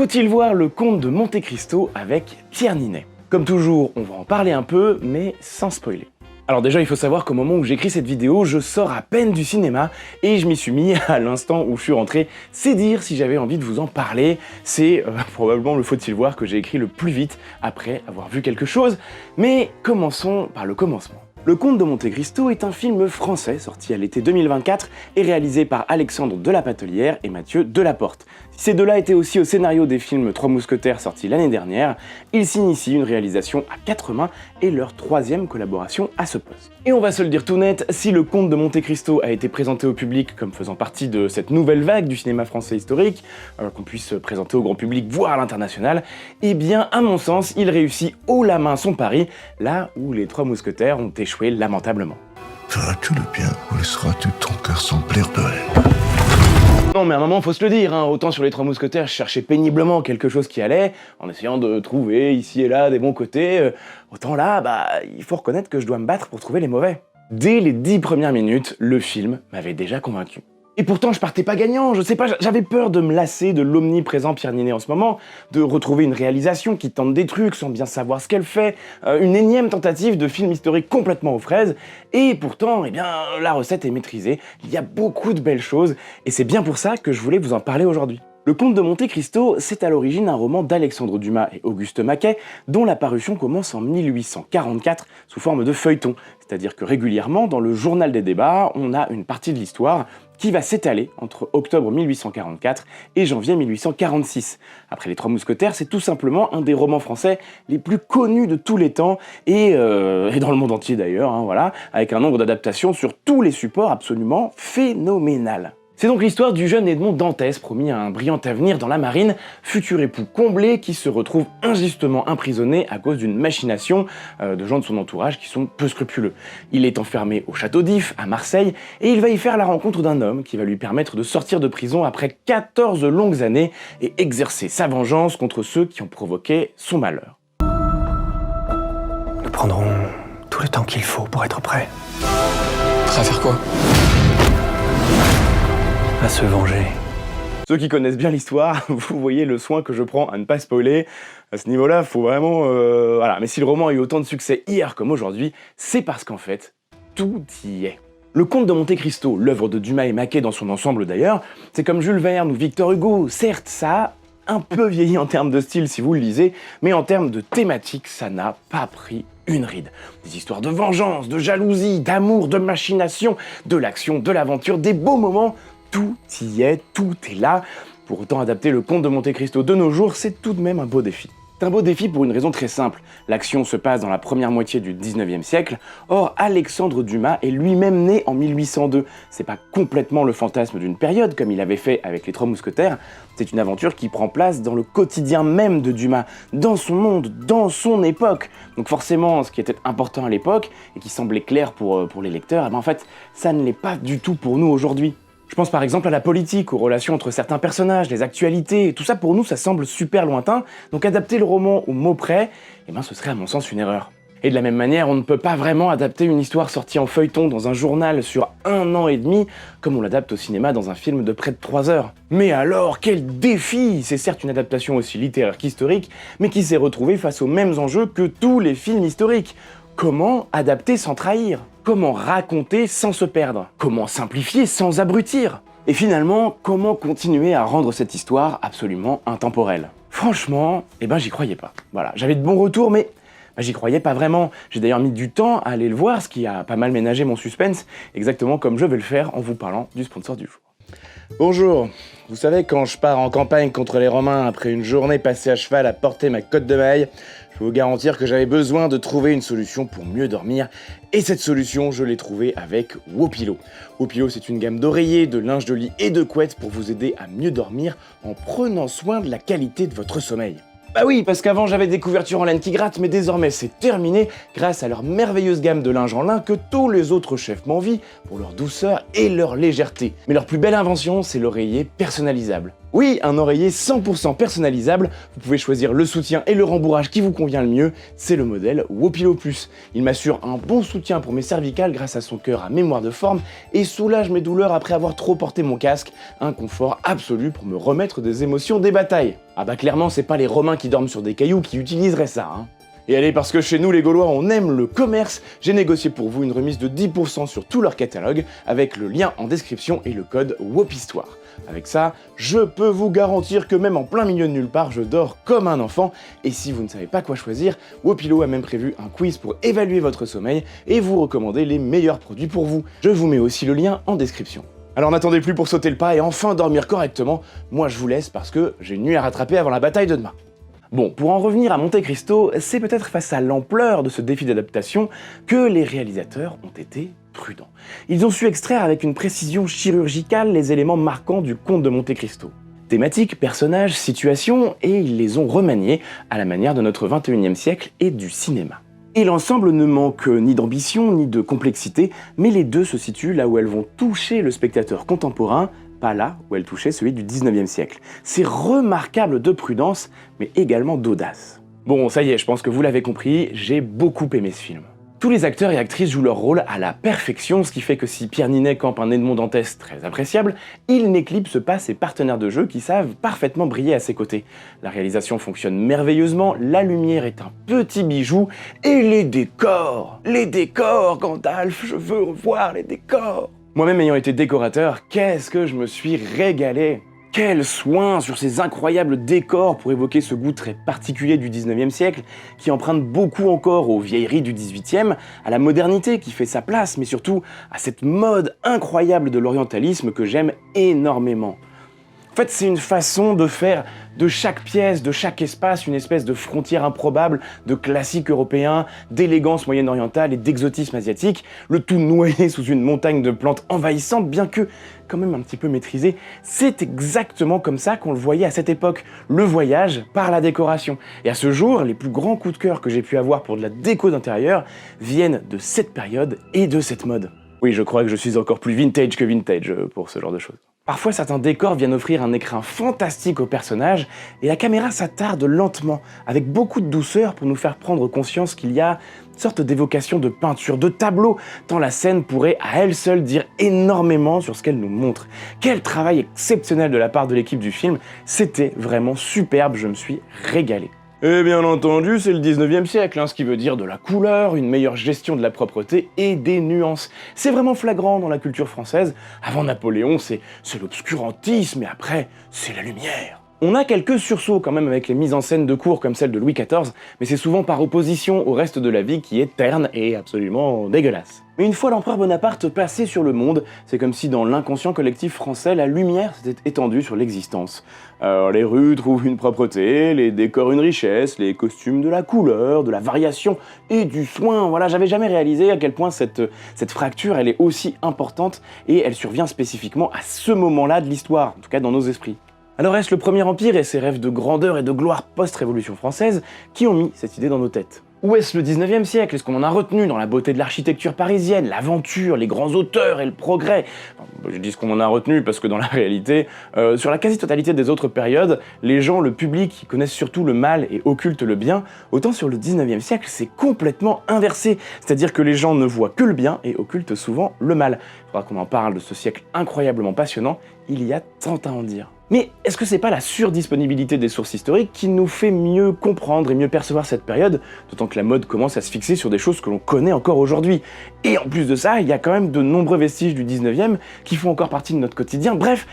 Faut-il voir le Comte de Monte Cristo avec Pierre Ninet? Comme toujours, on va en parler un peu, mais sans spoiler. Alors déjà, il faut savoir qu'au moment où j'écris cette vidéo, je sors à peine du cinéma et je m'y suis mis à l'instant où je suis rentré. C'est dire si j'avais envie de vous en parler. C'est probablement le faut-il voir que j'ai écrit le plus vite après avoir vu quelque chose. Mais commençons par le commencement. Le Comte de Monte Cristo est un film français sorti à l'été 2024 et réalisé par Alexandre de la Patelière et Mathieu Delaporte. Si ces deux-là étaient aussi au scénario des films Trois Mousquetaires sortis l'année dernière, ils signent ici une réalisation à 4 mains et leur 3e collaboration à ce poste. Et on va se le dire tout net, si le Comte de Monte Cristo a été présenté au public comme faisant partie de cette nouvelle vague du cinéma français historique, qu'on puisse présenter au grand public, voire à l'international, eh bien à mon sens, il réussit haut la main son pari, là où les Trois Mousquetaires ont échoué lamentablement. Feras-tu le bien ou laisseras-tu ton cœur s'emplir de haine? Non mais à un moment faut se le dire, autant sur les Trois Mousquetaires je cherchais péniblement quelque chose qui allait, en essayant de trouver ici et là des bons côtés, autant là, il faut reconnaître que je dois me battre pour trouver les mauvais. Dès les 10 premières minutes, le film m'avait déjà convaincu. Et pourtant je partais pas gagnant, je sais pas, j'avais peur de me lasser de l'omniprésent Pierre Ninet en ce moment, de retrouver une réalisation qui tente des trucs sans bien savoir ce qu'elle fait, une énième tentative de film historique complètement aux fraises, et pourtant, eh bien, la recette est maîtrisée, il y a beaucoup de belles choses, et c'est bien pour ça que je voulais vous en parler aujourd'hui. Le Comte de Monte Cristo, c'est à l'origine un roman d'Alexandre Dumas et Auguste Maquet, dont la parution commence en 1844 sous forme de feuilleton, c'est-à-dire que régulièrement, dans le journal des débats, on a une partie de l'histoire qui va s'étaler entre octobre 1844 et janvier 1846. Après les Trois Mousquetaires, c'est tout simplement un des romans français les plus connus de tous les temps, et dans le monde entier d'ailleurs, voilà, avec un nombre d'adaptations sur tous les supports absolument phénoménal. C'est donc l'histoire du jeune Edmond Dantès, promis à un brillant avenir dans la marine, futur époux comblé qui se retrouve injustement emprisonné à cause d'une machination de gens de son entourage qui sont peu scrupuleux. Il est enfermé au château d'If, à Marseille, et il va y faire la rencontre d'un homme qui va lui permettre de sortir de prison après 14 longues années et exercer sa vengeance contre ceux qui ont provoqué son malheur. Nous prendrons tout le temps qu'il faut pour être prêts. Prêt à faire quoi? À se venger. Ceux qui connaissent bien l'histoire, vous voyez le soin que je prends à ne pas spoiler. À ce niveau-là, faut vraiment... voilà. Mais si le roman a eu autant de succès hier comme aujourd'hui, c'est parce qu'en fait, tout y est. Le Comte de Monte Cristo, l'œuvre de Dumas et Maquet dans son ensemble d'ailleurs, c'est comme Jules Verne ou Victor Hugo. Certes, ça a un peu vieilli en termes de style si vous le lisez, mais en termes de thématique, ça n'a pas pris une ride. Des histoires de vengeance, de jalousie, d'amour, de machination, de l'action, de l'aventure, des beaux moments... Tout y est, tout est là. Pour autant, adapter le Comte de Monte Cristo de nos jours, c'est tout de même un beau défi. C'est un beau défi pour une raison très simple. L'action se passe dans la première moitié du 19e siècle, or Alexandre Dumas est lui-même né en 1802. C'est pas complètement le fantasme d'une période, comme il avait fait avec les Trois Mousquetaires, c'est une aventure qui prend place dans le quotidien même de Dumas, dans son monde, dans son époque. Donc forcément, ce qui était important à l'époque, et qui semblait clair pour les lecteurs, en fait, ça ne l'est pas du tout pour nous aujourd'hui. Je pense par exemple à la politique, aux relations entre certains personnages, les actualités, tout ça pour nous ça semble super lointain, donc adapter le roman au mot près, ce serait à mon sens une erreur. Et de la même manière, on ne peut pas vraiment adapter une histoire sortie en feuilleton dans un journal sur 1 an et demi, comme on l'adapte au cinéma dans un film de près de 3 heures. Mais alors, quel défi! C'est certes une adaptation aussi littéraire qu'historique, mais qui s'est retrouvée face aux mêmes enjeux que tous les films historiques. Comment adapter sans trahir? Comment raconter sans se perdre? Comment simplifier sans abrutir? Et finalement, comment continuer à rendre cette histoire absolument intemporelle? Franchement, j'y croyais pas. Voilà, j'avais de bons retours, mais j'y croyais pas vraiment. J'ai d'ailleurs mis du temps à aller le voir, ce qui a pas mal ménagé mon suspense, exactement comme je vais le faire en vous parlant du sponsor du jour. Bonjour, vous savez, quand je pars en campagne contre les Romains après une journée passée à cheval à porter ma cotte de maille, je peux vous garantir que j'avais besoin de trouver une solution pour mieux dormir, et cette solution, je l'ai trouvée avec Wopilo. Wopilo, c'est une gamme d'oreillers, de linge de lit et de couettes pour vous aider à mieux dormir en prenant soin de la qualité de votre sommeil. Bah oui, parce qu'avant j'avais des couvertures en laine qui grattent, mais désormais c'est terminé grâce à leur merveilleuse gamme de linge en lin que tous les autres chefs m'envient pour leur douceur et leur légèreté. Mais leur plus belle invention, c'est l'oreiller personnalisable. Oui, un oreiller 100% personnalisable, vous pouvez choisir le soutien et le rembourrage qui vous convient le mieux, c'est le modèle Wopilo Plus. Il m'assure un bon soutien pour mes cervicales grâce à son cœur à mémoire de forme et soulage mes douleurs après avoir trop porté mon casque, un confort absolu pour me remettre des émotions des batailles. Ah bah clairement c'est pas les Romains qui dorment sur des cailloux qui utiliseraient ça, hein. Et allez, parce que chez nous les Gaulois on aime le commerce, j'ai négocié pour vous une remise de 10% sur tout leur catalogue avec le lien en description et le code WOPHISTOIRE. Avec ça, je peux vous garantir que même en plein milieu de nulle part, je dors comme un enfant. Et si vous ne savez pas quoi choisir, Wopilo a même prévu un quiz pour évaluer votre sommeil et vous recommander les meilleurs produits pour vous. Je vous mets aussi le lien en description. Alors n'attendez plus pour sauter le pas et enfin dormir correctement. Moi je vous laisse parce que j'ai une nuit à rattraper avant la bataille de demain. Bon, pour en revenir à Monte Cristo, c'est peut-être face à l'ampleur de ce défi d'adaptation que les réalisateurs ont été prudents. Ils ont su extraire avec une précision chirurgicale les éléments marquants du conte de Monte Cristo. Thématiques, personnages, situations, et ils les ont remaniés à la manière de notre 21e siècle et du cinéma. Et l'ensemble ne manque ni d'ambition ni de complexité, mais les deux se situent là où elles vont toucher le spectateur contemporain, pas là où elles touchaient celui du 19e siècle. C'est remarquable de prudence, mais également d'audace. Bon, ça y est, je pense que vous l'avez compris, j'ai beaucoup aimé ce film. Tous les acteurs et actrices jouent leur rôle à la perfection, ce qui fait que si Pierre Ninet campe un Edmond Dantès très appréciable, il n'éclipse pas ses partenaires de jeu qui savent parfaitement briller à ses côtés. La réalisation fonctionne merveilleusement, la lumière est un petit bijou, et les décors, Gandalf, je veux revoir les décors. Moi-même ayant été décorateur, qu'est-ce que je me suis régalé! Quel soin sur ces incroyables décors pour évoquer ce goût très particulier du 19e siècle, qui emprunte beaucoup encore aux vieilleries du 18e, à la modernité qui fait sa place, mais surtout à cette mode incroyable de l'orientalisme que j'aime énormément. En fait, c'est une façon de faire de chaque pièce, de chaque espace, une espèce de frontière improbable, de classique européen, d'élégance moyen-orientale et d'exotisme asiatique, le tout noyé sous une montagne de plantes envahissantes, bien que quand même un petit peu maîtrisé. C'est exactement comme ça qu'on le voyait à cette époque, le voyage par la décoration. Et à ce jour, les plus grands coups de cœur que j'ai pu avoir pour de la déco d'intérieur viennent de cette période et de cette mode. Oui, je crois que je suis encore plus vintage que vintage pour ce genre de choses. Parfois, certains décors viennent offrir un écrin fantastique aux personnages et la caméra s'attarde lentement, avec beaucoup de douceur pour nous faire prendre conscience qu'il y a une sorte d'évocation de peinture, de tableau, tant la scène pourrait à elle seule dire énormément sur ce qu'elle nous montre. Quel travail exceptionnel de la part de l'équipe du film, c'était vraiment superbe, je me suis régalé. Et bien entendu, c'est le 19e siècle, ce qui veut dire de la couleur, une meilleure gestion de la propreté et des nuances. C'est vraiment flagrant dans la culture française. Avant Napoléon, c'est l'obscurantisme, et après, c'est la lumière. On a quelques sursauts quand même avec les mises en scène de cour comme celle de Louis XIV, mais c'est souvent par opposition au reste de la vie qui est terne et absolument dégueulasse. Mais une fois l'empereur Bonaparte passé sur le monde, c'est comme si dans l'inconscient collectif français, la lumière s'était étendue sur l'existence. Alors les rues trouvent une propreté, les décors une richesse, les costumes de la couleur, de la variation et du soin. Voilà, j'avais jamais réalisé à quel point cette fracture, elle est aussi importante et elle survient spécifiquement à ce moment-là de l'histoire, en tout cas dans nos esprits. Alors est-ce le Premier Empire et ses rêves de grandeur et de gloire post-révolution française qui ont mis cette idée dans nos têtes? Ou est-ce le 19e siècle? Est-ce qu'on en a retenu dans la beauté de l'architecture parisienne, l'aventure, les grands auteurs et le progrès? Je dis ce qu'on en a retenu parce que dans la réalité, sur la quasi-totalité des autres périodes, les gens, le public, connaissent surtout le mal et occultent le bien. Autant sur le 19e siècle, c'est complètement inversé. C'est-à-dire que les gens ne voient que le bien et occultent souvent le mal. Il faudra qu'on en parle de ce siècle incroyablement passionnant, il y a tant à en dire. Mais est-ce que c'est pas la surdisponibilité des sources historiques qui nous fait mieux comprendre et mieux percevoir cette période, d'autant que la mode commence à se fixer sur des choses que l'on connaît encore aujourd'hui? Et en plus de ça, il y a quand même de nombreux vestiges du 19e qui font encore partie de notre quotidien. Bref,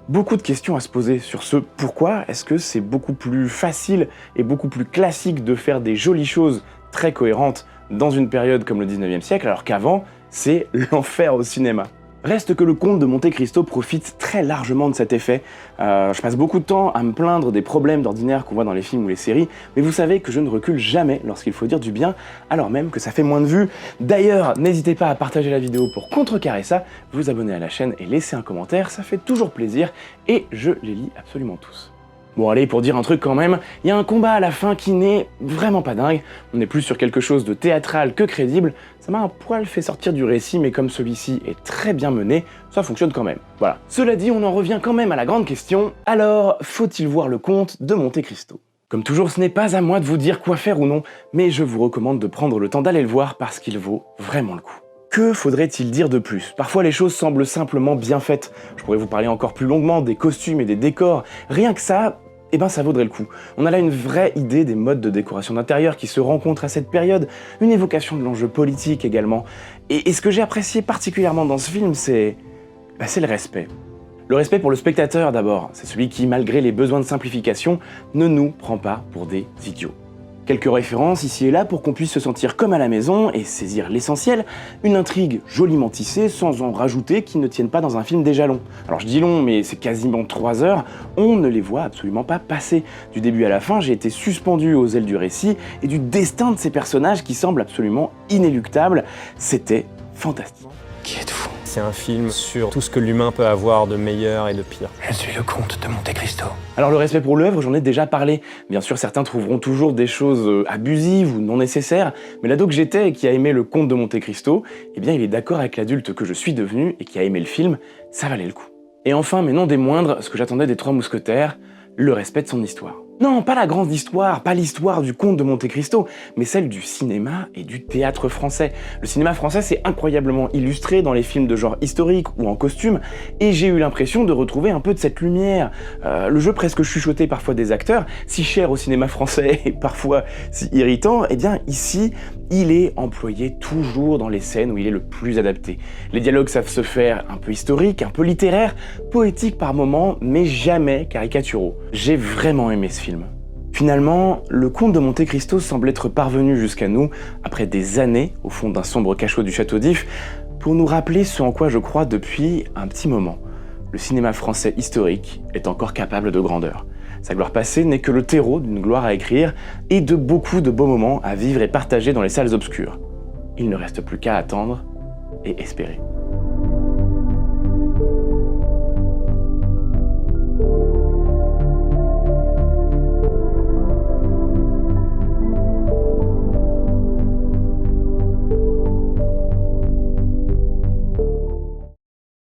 beaucoup de questions à se poser sur ce pourquoi est-ce que c'est beaucoup plus facile et beaucoup plus classique de faire des jolies choses très cohérentes dans une période comme le 19e siècle, alors qu'avant, c'est l'enfer au cinéma. Reste que le comte de Monte Cristo profite très largement de cet effet. Je passe beaucoup de temps à me plaindre des problèmes d'ordinaire qu'on voit dans les films ou les séries, mais vous savez que je ne recule jamais lorsqu'il faut dire du bien, alors même que ça fait moins de vues. D'ailleurs, n'hésitez pas à partager la vidéo pour contrecarrer ça, vous abonner à la chaîne et laisser un commentaire, ça fait toujours plaisir, et je les lis absolument tous. Bon allez, pour dire un truc quand même, il y a un combat à la fin qui n'est vraiment pas dingue, on est plus sur quelque chose de théâtral que crédible, ça m'a un poil fait sortir du récit, mais comme celui-ci est très bien mené, ça fonctionne quand même. Voilà. Cela dit, on en revient quand même à la grande question, alors faut-il voir le Comte de Monte Cristo ? Comme toujours, ce n'est pas à moi de vous dire quoi faire ou non, mais je vous recommande de prendre le temps d'aller le voir parce qu'il vaut vraiment le coup. Que faudrait-il dire de plus? Parfois les choses semblent simplement bien faites. Je pourrais vous parler encore plus longuement des costumes et des décors. Rien que ça, ça vaudrait le coup. On a là une vraie idée des modes de décoration d'intérieur qui se rencontrent à cette période, une évocation de l'enjeu politique également. Et ce que j'ai apprécié particulièrement dans ce film, c'est le respect. Le respect pour le spectateur d'abord, c'est celui qui, malgré les besoins de simplification, ne nous prend pas pour des idiots. Quelques références ici et là pour qu'on puisse se sentir comme à la maison et saisir l'essentiel, une intrigue joliment tissée sans en rajouter qui ne tiennent pas dans un film déjà long. Alors je dis long, mais c'est quasiment 3 heures, on ne les voit absolument pas passer. Du début à la fin, j'ai été suspendu aux ailes du récit et du destin de ces personnages qui semblent absolument inéluctables. C'était fantastique. Qui êtes-vous? C'est un film sur tout ce que l'humain peut avoir de meilleur et de pire. Je suis le comte de Monte Cristo. Alors le respect pour l'œuvre, j'en ai déjà parlé. Bien sûr, certains trouveront toujours des choses abusives ou non nécessaires, mais l'ado que j'étais et qui a aimé le Comte de Monte Cristo, il est d'accord avec l'adulte que je suis devenu et qui a aimé le film, ça valait le coup. Et enfin, mais non des moindres, ce que j'attendais des Trois Mousquetaires, le respect de son histoire. Non, pas la grande histoire, pas l'histoire du Comte de Monte Cristo, mais celle du cinéma et du théâtre français. Le cinéma français s'est incroyablement illustré dans les films de genre historique ou en costume, et j'ai eu l'impression de retrouver un peu de cette lumière. Le jeu presque chuchoté parfois des acteurs, si cher au cinéma français et parfois si irritant, ici, il est employé toujours dans les scènes où il est le plus adapté. Les dialogues savent se faire un peu historiques, un peu littéraires, poétiques par moments, mais jamais caricaturaux. J'ai vraiment aimé ce film. Finalement, le Comte de Monte Cristo semble être parvenu jusqu'à nous, après des années, au fond d'un sombre cachot du château d'If, pour nous rappeler ce en quoi je crois depuis un petit moment. Le cinéma français historique est encore capable de grandeur. Sa gloire passée n'est que le terreau d'une gloire à écrire et de beaucoup de beaux moments à vivre et partager dans les salles obscures. Il ne reste plus qu'à attendre et espérer.